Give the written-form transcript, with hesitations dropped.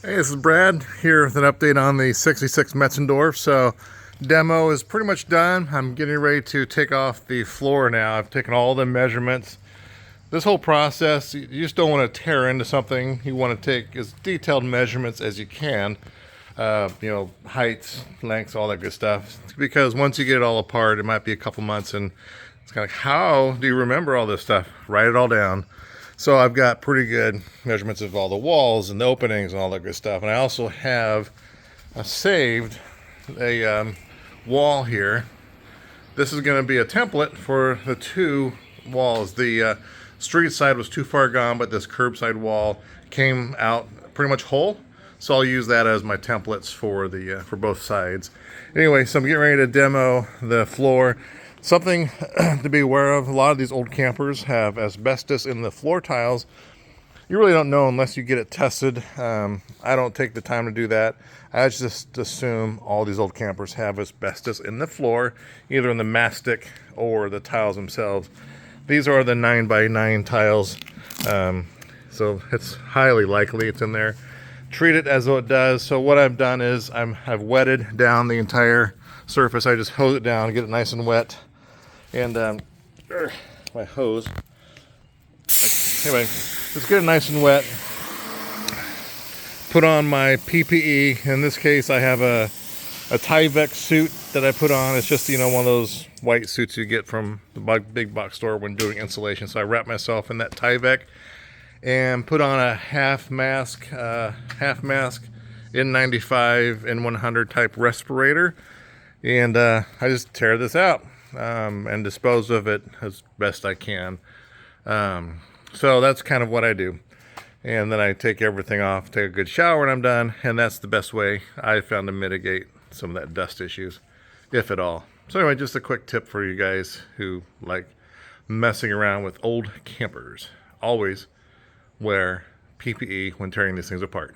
Hey, this is Brad here with an update on the 66 Metzendorf. So demo is pretty much done. I'm getting ready to take off the floor now. I've taken all the measurements. This whole process, you just don't want to tear into something. You want to take as detailed measurements as you can. Heights, lengths, all that good stuff. Because once you get it all apart, it might be a couple months and it's kind of like, how do you remember all this stuff? Write it all down. So I've got pretty good measurements of all the walls and the openings and all that good stuff. And I also have saved a wall here. This is going to be a template for the two walls. The street side was too far gone, but this curbside wall came out pretty much whole. So I'll use that as my templates for both sides. Anyway, so I'm getting ready to demo the floor. Something to be aware of, a lot of these old campers have asbestos in the floor tiles. You really don't know unless you get it tested. I don't take the time to do that. I just assume all these old campers have asbestos in the floor, either in the mastic or the tiles themselves. These are the 9x9 tiles, so it's highly likely it's in there. Treat it as though it does. So what I've done is I've wetted down the entire surface. I just hose it down, get it nice and wet. And my hose. Anyway, just get it nice and wet. Put on my PPE. In this case, I have a Tyvek suit that I put on. It's just, one of those white suits you get from the big box store when doing insulation. So I wrap myself in that Tyvek and put on a half mask N95 N100 type respirator. And I just tear this out and dispose of it as best I can. So that's kind of what I do. And then I take everything off, take a good shower, and I'm done. And that's the best way I found to mitigate some of that dust issues, if at all. So anyway, just a quick tip for you guys who like messing around with old campers. Always wear PPE when tearing these things apart.